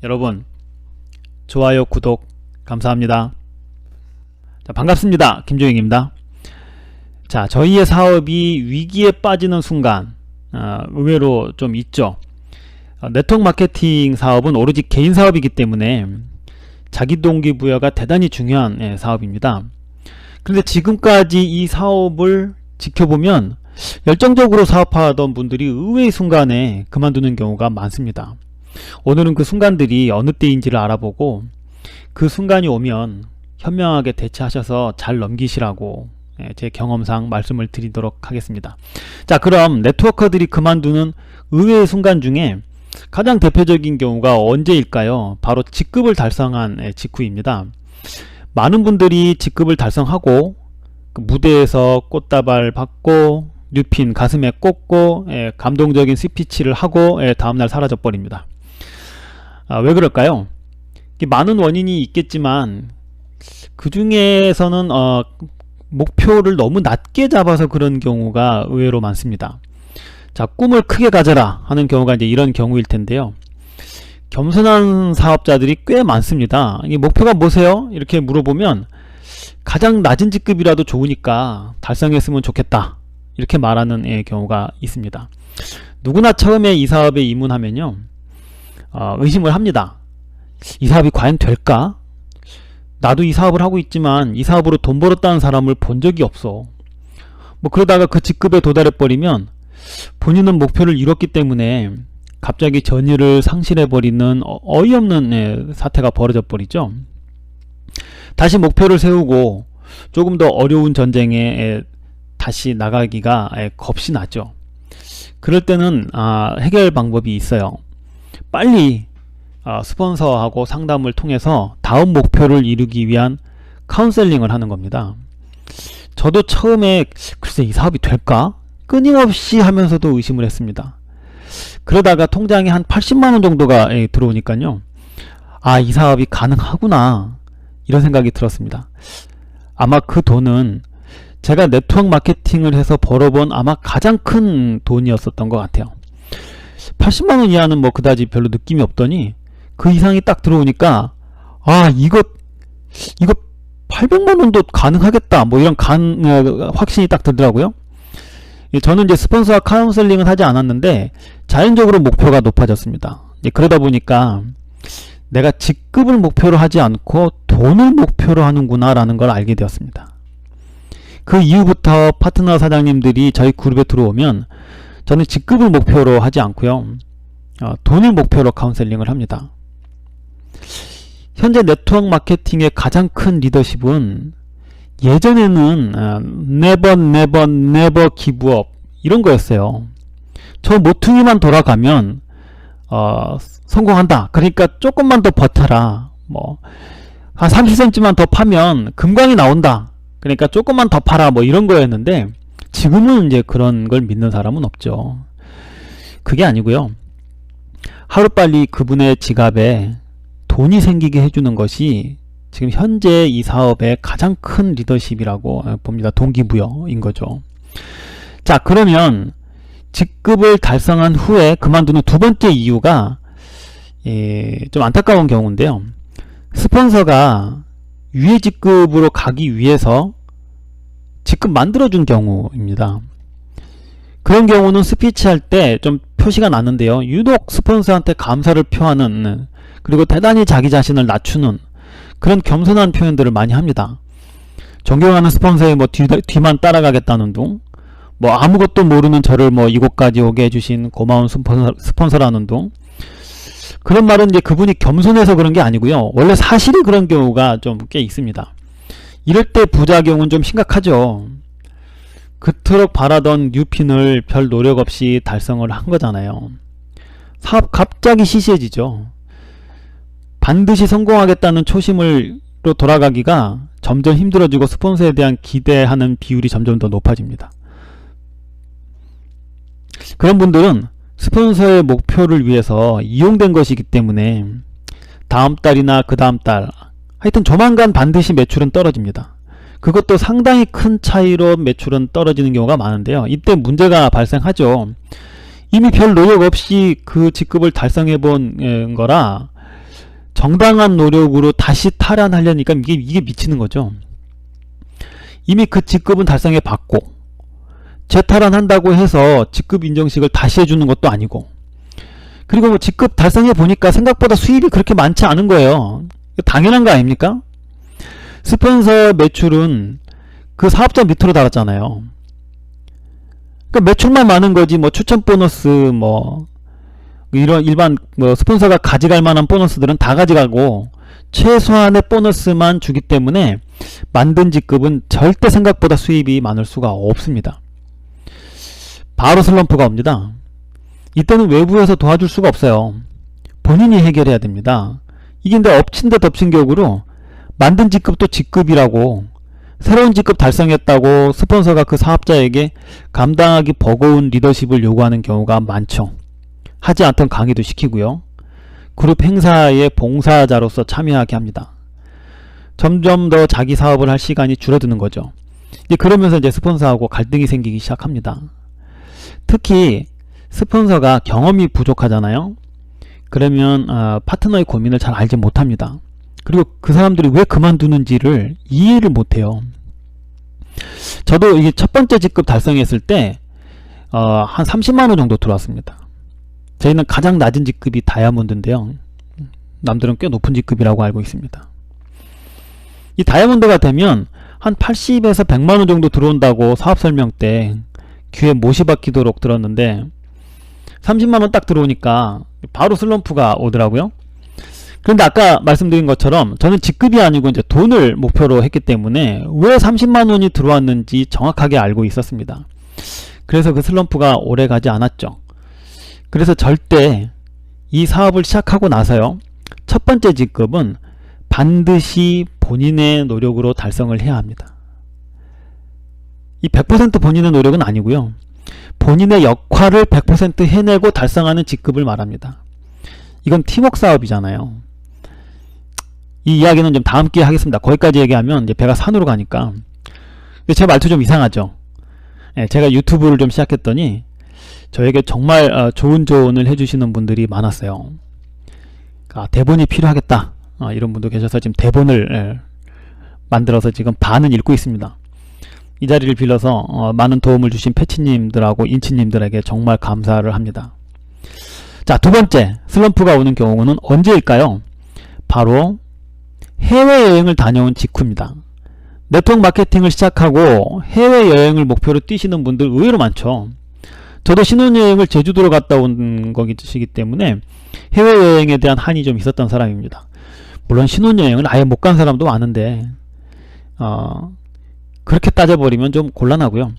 여러분, 좋아요, 구독 감사합니다. 자, 반갑습니다. 김종익입니다. 자, 저희의 사업이 위기에 빠지는 순간 의외로 좀 있죠. 네트워크 마케팅 사업은 오로지 개인 사업이기 때문에 자기 동기부여가 대단히 중요한 사업입니다. 그런데 지금까지 이 사업을 지켜보면 열정적으로 사업하던 분들이 의외의 순간에 그만두는 경우가 많습니다. 오늘은 그 순간들이 어느 때인지를 알아보고 그 순간이 오면 현명하게 대처하셔서 잘 넘기시라고 제 경험상 말씀을 드리도록 하겠습니다. 자, 그럼 네트워커들이 그만두는 의외의 순간 중에 가장 대표적인 경우가 언제일까요? 바로 직급을 달성한 직후입니다. 많은 분들이 직급을 달성하고 그 무대에서 꽃다발 받고 뉴핀 가슴에 꽂고 감동적인 스피치를 하고 다음날 사라져 버립니다. 왜 그럴까요? 많은 원인이 있겠지만 그 중에서는 목표를 너무 낮게 잡아서 그런 경우가 의외로 많습니다. 자, 꿈을 크게 가져라 하는 경우가 이제 이런 경우일 텐데요. 겸손한 사업자들이 꽤 많습니다. 이 목표가 뭐세요? 이렇게 물어보면 가장 낮은 직급이라도 좋으니까 달성했으면 좋겠다, 이렇게 말하는 경우가 있습니다. 누구나 처음에 이 사업에 입문하면요, 의심을 합니다. 이 사업이 과연 될까? 나도 이 사업을 하고 있지만 이 사업으로 돈 벌었다는 사람을 본 적이 없어. 그러다가 그 직급에 도달해 버리면 본인은 목표를 이뤘기 때문에 갑자기 전의를 상실해 버리는 어이없는 사태가 벌어져 버리죠. 다시 목표를 세우고 조금 더 어려운 전쟁에 다시 나가기가 겁이 나죠. 그럴 때는 해결 방법이 있어요. 빨리 스폰서하고 상담을 통해서 다음 목표를 이루기 위한 카운셀링을 하는 겁니다. 저도 처음에 글쎄 이 사업이 될까? 끊임없이 하면서도 의심을 했습니다. 그러다가 통장에 한 80만원 정도가 들어오니까요, 이 사업이 가능하구나, 이런 생각이 들었습니다. 아마 그 돈은 제가 네트워크 마케팅을 해서 벌어본 아마 가장 큰 돈이었었던 것 같아요. 80만원 이하는 그다지 별로 느낌이 없더니 그 이상이 딱 들어오니까 이거 800만원도 가능하겠다, 이런 확신이 딱 들더라고요. 저는 이제 스폰서와 카운셀링은 하지 않았는데 자연적으로 목표가 높아졌습니다. 그러다 보니까 내가 직급을 목표로 하지 않고 돈을 목표로 하는구나 라는 걸 알게 되었습니다. 그 이후부터 파트너 사장님들이 저희 그룹에 들어오면 저는 직급을 목표로 하지 않고요, 돈을 목표로 카운셀링을 합니다. 현재 네트워크 마케팅의 가장 큰 리더십은 예전에는 never give up 이런 거였어요. 저 모퉁이만 돌아가면 성공한다. 그러니까 조금만 더 버텨라. 한 30cm만 더 파면 금광이 나온다. 그러니까 조금만 더 팔아. 이런 거였는데 지금은 이제 그런 걸 믿는 사람은 없죠. 그게 아니고요, 하루빨리 그분의 지갑에 돈이 생기게 해주는 것이 지금 현재 이 사업의 가장 큰 리더십이라고 봅니다. 동기부여인 거죠. 자, 그러면 직급을 달성한 후에 그만두는 두 번째 이유가 좀 안타까운 경우인데요. 스폰서가 위의 직급으로 가기 위해서 직급 만들어준 경우입니다. 그런 경우는 스피치 할 때 좀 표시가 나는데요, 유독 스폰서한테 감사를 표하는, 그리고 대단히 자기 자신을 낮추는 그런 겸손한 표현들을 많이 합니다. 존경하는 스폰서의 뒤만 따라가겠다는 둥, 아무것도 모르는 저를 이곳까지 오게 해주신 고마운 스폰서라는 둥, 그런 말은 이제 그분이 겸손해서 그런 게 아니고요, 원래 사실이 그런 경우가 좀 꽤 있습니다. 이럴 때 부작용은 좀 심각하죠. 그토록 바라던 뉴핀을 별 노력 없이 달성을 한 거잖아요. 사업 갑자기 시시해지죠. 반드시 성공하겠다는 초심으로 돌아가기가 점점 힘들어지고 스폰서에 대한 기대하는 비율이 점점 더 높아집니다. 그런 분들은 스폰서의 목표를 위해서 이용된 것이기 때문에 다음 달이나 그 다음 달, 하여튼 조만간 반드시 매출은 떨어집니다. 그것도 상당히 큰 차이로 매출은 떨어지는 경우가 많은데요, 이때 문제가 발생하죠. 이미 별 노력 없이 그 직급을 달성해 본 거라 정당한 노력으로 다시 탈환하려니까 이게 미치는 거죠. 이미 그 직급은 달성해 봤고 재탈환한다고 해서 직급 인정식을 다시 해주는 것도 아니고, 그리고 뭐 직급 달성해 보니까 생각보다 수입이 그렇게 많지 않은 거예요. 당연한 거 아닙니까? 스폰서 매출은 그 사업자 밑으로 달았잖아요. 그러니까 매출만 많은 거지 뭐 추천 보너스 뭐 이런 일반 뭐 스폰서가 가져갈 만한 보너스들은 다 가져가고 최소한의 보너스만 주기 때문에 만든 직급은 절대 생각보다 수입이 많을 수가 없습니다. 바로 슬럼프가 옵니다. 이때는 외부에서 도와줄 수가 없어요. 본인이 해결해야 됩니다. 이게 근데 엎친 데 덮친 격으로 만든 직급도 직급이라고, 새로운 직급 달성했다고 스폰서가 그 사업자에게 감당하기 버거운 리더십을 요구하는 경우가 많죠. 하지 않던 강의도 시키고요. 그룹 행사에 봉사자로서 참여하게 합니다. 점점 더 자기 사업을 할 시간이 줄어드는 거죠. 그러면서 이제 스폰서하고 갈등이 생기기 시작합니다. 특히 스폰서가 경험이 부족하잖아요. 그러면 파트너의 고민을 잘 알지 못합니다. 그리고 그 사람들이 왜 그만두는지를 이해를 못해요. 저도 이게 첫 번째 직급 달성했을 때 한 30만원 정도 들어왔습니다. 저희는 가장 낮은 직급이 다이아몬드인데요. 남들은 꽤 높은 직급이라고 알고 있습니다. 이 다이아몬드가 되면 한 80에서 100만원 정도 들어온다고 사업 설명 때 귀에 못이 박히도록 들었는데 30만원 딱 들어오니까 바로 슬럼프가 오더라고요. 그런데 아까 말씀드린 것처럼 저는 직급이 아니고 이제 돈을 목표로 했기 때문에 왜 30만원이 들어왔는지 정확하게 알고 있었습니다. 그래서 그 슬럼프가 오래 가지 않았죠. 그래서 절대 이 사업을 시작하고 나서요, 첫 번째 직급은 반드시 본인의 노력으로 달성을 해야 합니다. 이 100% 본인의 노력은 아니고요, 본인의 역할을 100% 해내고 달성하는 직급을 말합니다. 이건 팀워크 사업이잖아요. 이 이야기는 좀 다음 기회에 하겠습니다. 거기까지 얘기하면 이제 배가 산으로 가니까. 근데 제 말투 좀 이상하죠? 제가 유튜브를 좀 시작했더니 저에게 정말 좋은 조언을 해주시는 분들이 많았어요. 대본이 필요하겠다, 이런 분도 계셔서 지금 대본을 만들어서 지금 반은 읽고 있습니다. 이 자리를 빌려서 많은 도움을 주신 패치님들하고 인치님들에게 정말 감사를 합니다. 자, 두 번째 슬럼프가 오는 경우는 언제일까요? 바로 해외여행을 다녀온 직후입니다. 네트워크 마케팅을 시작하고 해외여행을 목표로 뛰시는 분들 의외로 많죠. 저도 신혼여행을 제주도로 갔다 온 것이기 때문에 해외여행에 대한 한이 좀 있었던 사람입니다. 물론 신혼여행을 아예 못 간 사람도 많은데 그렇게 따져버리면 좀 곤란하고요.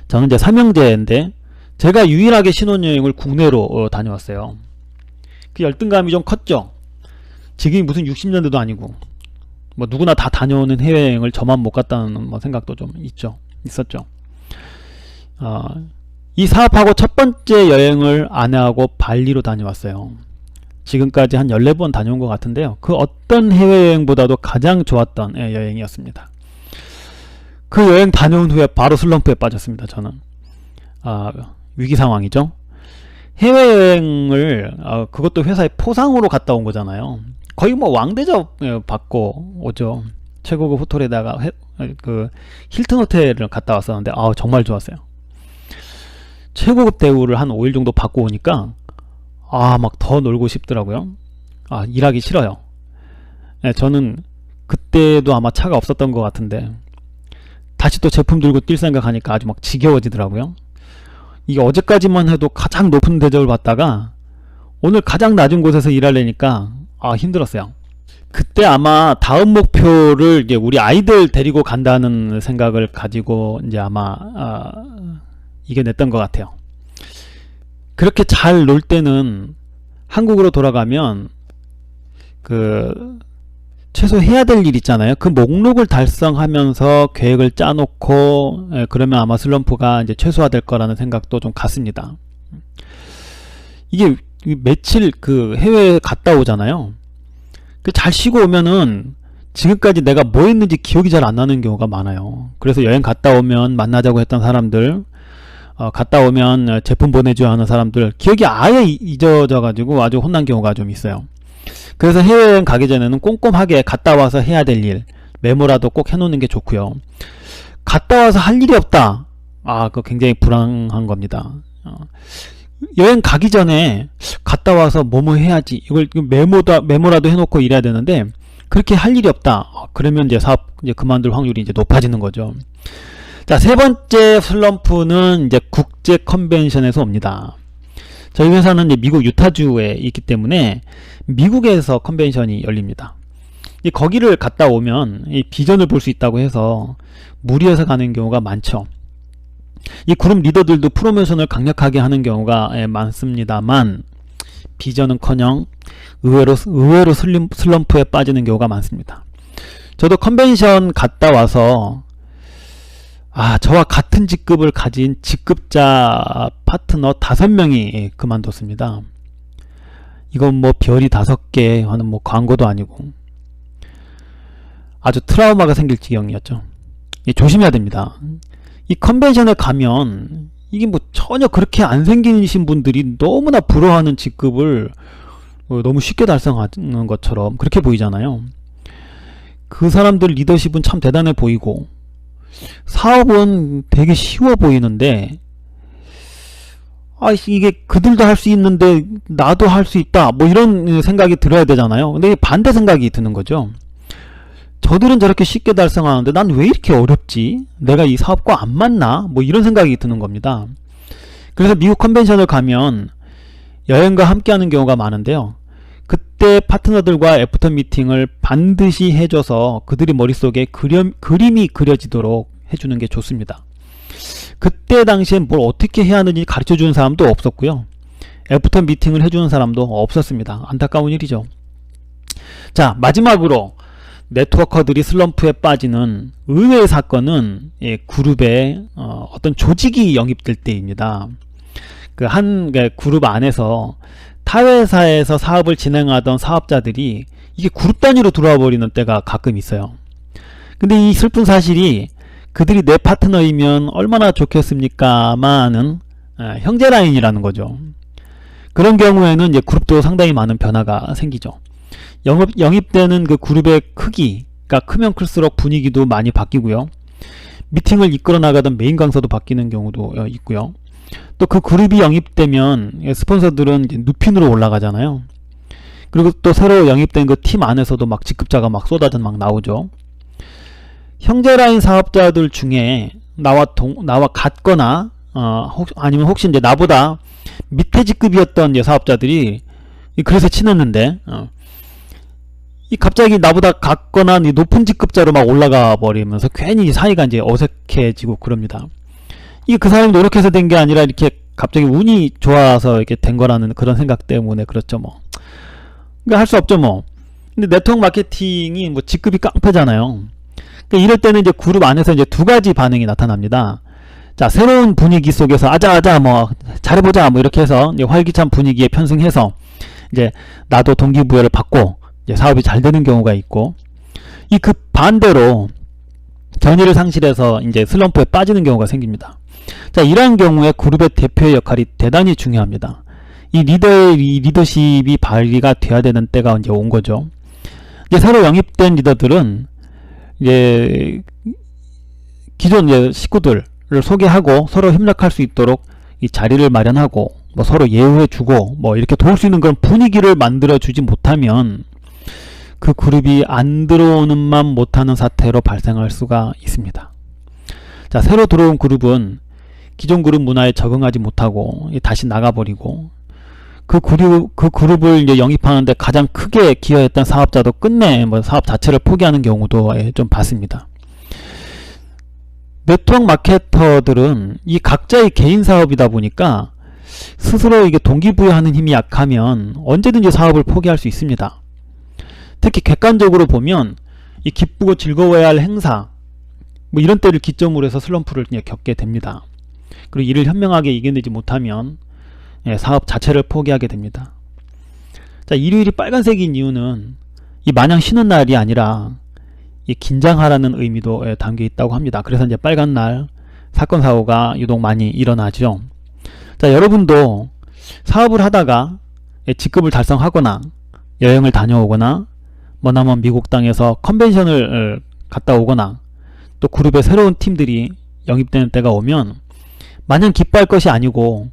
저는 이제 삼형제인데 제가 유일하게 신혼여행을 국내로 다녀왔어요. 그 열등감이 좀 컸죠. 지금이 무슨 60년대도 아니고 뭐 누구나 다 다녀오는 해외여행을 저만 못 갔다는 뭐 생각도 좀 있었죠. 이 사업하고 첫 번째 여행을 아내하고 발리로 다녀왔어요. 지금까지 한 14번 다녀온 것 같은데요, 그 어떤 해외여행보다도 가장 좋았던 여행이었습니다. 그 여행 다녀온 후에 바로 슬럼프에 빠졌습니다. 저는 위기 상황이죠. 해외여행을 그것도 회사의 포상으로 갔다 온 거잖아요. 거의 뭐 왕대접 받고 오죠. 최고급 호텔에다가 그 힐튼 호텔을 갔다 왔었는데 정말 좋았어요. 최고급 대우를 한 5일 정도 받고 오니까 막 더 놀고 싶더라고요. 일하기 싫어요. 저는 그때도 아마 차가 없었던 것 같은데 다시 또 제품 들고 뛸 생각하니까 아주 막 지겨워지더라고요. 이게 어제까지만 해도 가장 높은 대접을 받다가 오늘 가장 낮은 곳에서 일하려니까 힘들었어요. 그때 아마 다음 목표를 이제 우리 아이들 데리고 간다는 생각을 가지고 이제 아마 이겨냈던 것 같아요. 그렇게 잘 놀 때는 한국으로 돌아가면 최소 해야 될 일 있잖아요. 그 목록을 달성하면서 계획을 짜놓고 그러면 아마 슬럼프가 이제 최소화될 거라는 생각도 좀 같습니다. 이게 며칠 해외에 갔다 오잖아요. 잘 쉬고 오면은 지금까지 내가 뭐 했는지 기억이 잘 안 나는 경우가 많아요. 그래서 여행 갔다 오면 만나자고 했던 사람들, 갔다 오면 제품 보내줘야 하는 사람들 기억이 아예 잊어져 가지고 아주 혼난 경우가 좀 있어요. 그래서 해외여행 가기 전에는 꼼꼼하게 갔다 와서 해야 될 일, 메모라도 꼭 해놓는 게 좋고요. 갔다 와서 할 일이 없다. 그거 굉장히 불안한 겁니다. 여행 가기 전에 갔다 와서 뭐뭐 해야지. 이걸 메모라도 해놓고 일해야 되는데, 그렇게 할 일이 없다. 그러면 이제 사업 그만둘 확률이 이제 높아지는 거죠. 자, 세 번째 슬럼프는 이제 국제 컨벤션에서 옵니다. 저희 회사는 이제 미국 유타주에 있기 때문에 미국에서 컨벤션이 열립니다. 거기를 갔다 오면 이 비전을 볼 수 있다고 해서 무리해서 가는 경우가 많죠. 이 그룹 리더들도 프로모션을 강력하게 하는 경우가 많습니다만, 비전은커녕 의외로 슬럼프에 빠지는 경우가 많습니다. 저도 컨벤션 갔다 와서 저와 같은 직급을 가진 직급자 파트너 5명이 그만뒀습니다. 이건 뭐 별이 5개 하는 뭐 광고도 아니고 아주 트라우마가 생길 지경이었죠. 조심해야 됩니다. 이 컨벤션에 가면 이게 뭐 전혀 그렇게 안 생기신 분들이 너무나 부러워하는 직급을 너무 쉽게 달성하는 것처럼 그렇게 보이잖아요. 그 사람들 리더십은 참 대단해 보이고 사업은 되게 쉬워 보이는데, 이게 그들도 할 수 있는데 나도 할 수 있다, 뭐 이런 생각이 들어야 되잖아요. 근데 반대 생각이 드는 거죠. 저들은 저렇게 쉽게 달성하는데 난 왜 이렇게 어렵지? 내가 이 사업과 안 맞나? 뭐 이런 생각이 드는 겁니다. 그래서 미국 컨벤션을 가면 여행과 함께 하는 경우가 많은데요. 그때 파트너들과 애프터 미팅을 반드시 해줘서 그들이 머릿속에 그림이 그려지도록 해주는 게 좋습니다. 그때 당시엔 뭘 어떻게 해야 하는지 가르쳐주는 사람도 없었고요. 애프터 미팅을 해주는 사람도 없었습니다. 안타까운 일이죠. 자, 마지막으로 네트워커들이 슬럼프에 빠지는 의외의 사건은 그룹에 어떤 조직이 영입될 때입니다. 한 그룹 안에서 타 회사에서 사업을 진행하던 사업자들이 이게 그룹 단위로 들어와 버리는 때가 가끔 있어요. 근데 이 슬픈 사실이 그들이 내 파트너이면 얼마나 좋겠습니까마는 형제 라인이라는 거죠. 그런 경우에는 이제 그룹도 상당히 많은 변화가 생기죠. 영입되는 그 그룹의 크기가 크면 클수록 분위기도 많이 바뀌고요. 미팅을 이끌어 나가던 메인 강사도 바뀌는 경우도 있고요. 또 그 그룹이 영입되면 스폰서들은 이제 누핀으로 올라가잖아요. 그리고 또 새로 영입된 그 팀 안에서도 막 직급자가 막 쏟아져 막 나오죠. 형제 라인 사업자들 중에 나와 같거나 아니면 혹시 이제 나보다 밑에 직급이었던 이제 사업자들이 그래서 친했는데 이 갑자기 나보다 같거나 높은 직급자로 막 올라가 버리면서 괜히 사이가 이제 어색해지고 그럽니다. 이게 그 사람이 노력해서 된 게 아니라 이렇게 갑자기 운이 좋아서 이렇게 된 거라는 그런 생각 때문에 그렇죠 뭐. 그러니까 할 수 없죠 뭐. 근데 네트워크 마케팅이 뭐 직급이 깡패잖아요. 그러니까 이럴 때는 이제 그룹 안에서 이제 두 가지 반응이 나타납니다. 자, 새로운 분위기 속에서 아자 뭐 잘해보자 뭐 이렇게 해서 이제 활기찬 분위기에 편승해서 이제 나도 동기부여를 받고 이제 사업이 잘 되는 경우가 있고, 이 그 반대로 견의를 상실해서 이제 슬럼프에 빠지는 경우가 생깁니다. 자, 이러한 경우에 그룹의 대표의 역할이 대단히 중요합니다. 이 리더의 리더십이 발휘가 돼야 되는 때가 이제 온 거죠. 이제 새로 영입된 리더들은 이제 기존 이제 식구들을 소개하고 서로 협력할 수 있도록 이 자리를 마련하고 뭐 서로 예우해주고 뭐 이렇게 도울 수 있는 그런 분위기를 만들어주지 못하면 그 그룹이 안 들어오는 만 못하는 사태로 발생할 수가 있습니다. 자, 새로 들어온 그룹은 기존 그룹 문화에 적응하지 못하고 다시 나가버리고 그 그룹을 이제 영입하는데 가장 크게 기여했던 사업자도 끝내 뭐 사업 자체를 포기하는 경우도 좀 봤습니다. 네트워크 마케터들은 이 각자의 개인 사업이다 보니까 스스로 이게 동기부여하는 힘이 약하면 언제든지 사업을 포기할 수 있습니다. 특히 객관적으로 보면 이 기쁘고 즐거워야 할 행사 뭐 이런 때를 기점으로 해서 슬럼프를 겪게 됩니다. 그리고 이를 현명하게 이겨내지 못하면 사업 자체를 포기하게 됩니다. 자, 일요일이 빨간색인 이유는 이 마냥 쉬는 날이 아니라 이 긴장하라는 의미도 담겨 있다고 합니다. 그래서 이제 빨간 날 사건 사고가 유독 많이 일어나죠. 자, 여러분도 사업을 하다가 직급을 달성하거나 여행을 다녀오거나 머나먼 미국 땅에서 컨벤션을 갔다 오거나 또 그룹의 새로운 팀들이 영입되는 때가 오면 마냥 기뻐할 것이 아니고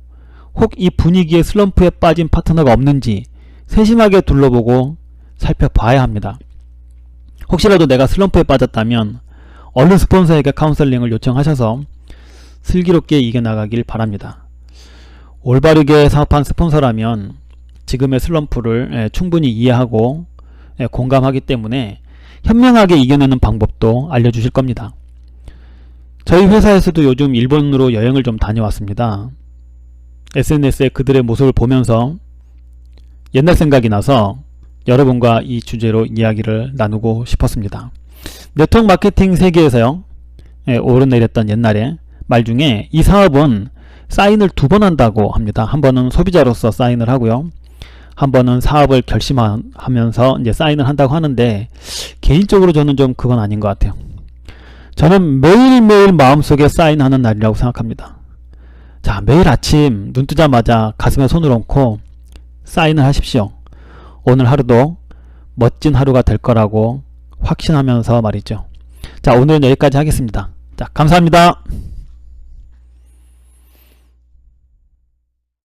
혹 이 분위기의 슬럼프에 빠진 파트너가 없는지 세심하게 둘러보고 살펴봐야 합니다. 혹시라도 내가 슬럼프에 빠졌다면 얼른 스폰서에게 카운셀링을 요청하셔서 슬기롭게 이겨나가길 바랍니다. 올바르게 사업한 스폰서라면 지금의 슬럼프를 충분히 이해하고 공감하기 때문에 현명하게 이겨내는 방법도 알려주실 겁니다. 저희 회사에서도 요즘 일본으로 여행을 좀 다녀왔습니다. SNS에 그들의 모습을 보면서 옛날 생각이 나서 여러분과 이 주제로 이야기를 나누고 싶었습니다. 네트워크 마케팅 세계에서요, 오르내렸던 옛날에 말 중에 이 사업은 사인을 2번 한다고 합니다. 한 번은 소비자로서 사인을 하고요, 한 번은 사업을 결심하면서 이제 사인을 한다고 하는데, 개인적으로 저는 좀 그건 아닌 것 같아요. 저는 매일매일 마음속에 사인하는 날이라고 생각합니다. 자, 매일 아침 눈 뜨자마자 가슴에 손을 얹고 사인을 하십시오. 오늘 하루도 멋진 하루가 될 거라고 확신하면서 말이죠. 자, 오늘은 여기까지 하겠습니다. 자, 감사합니다.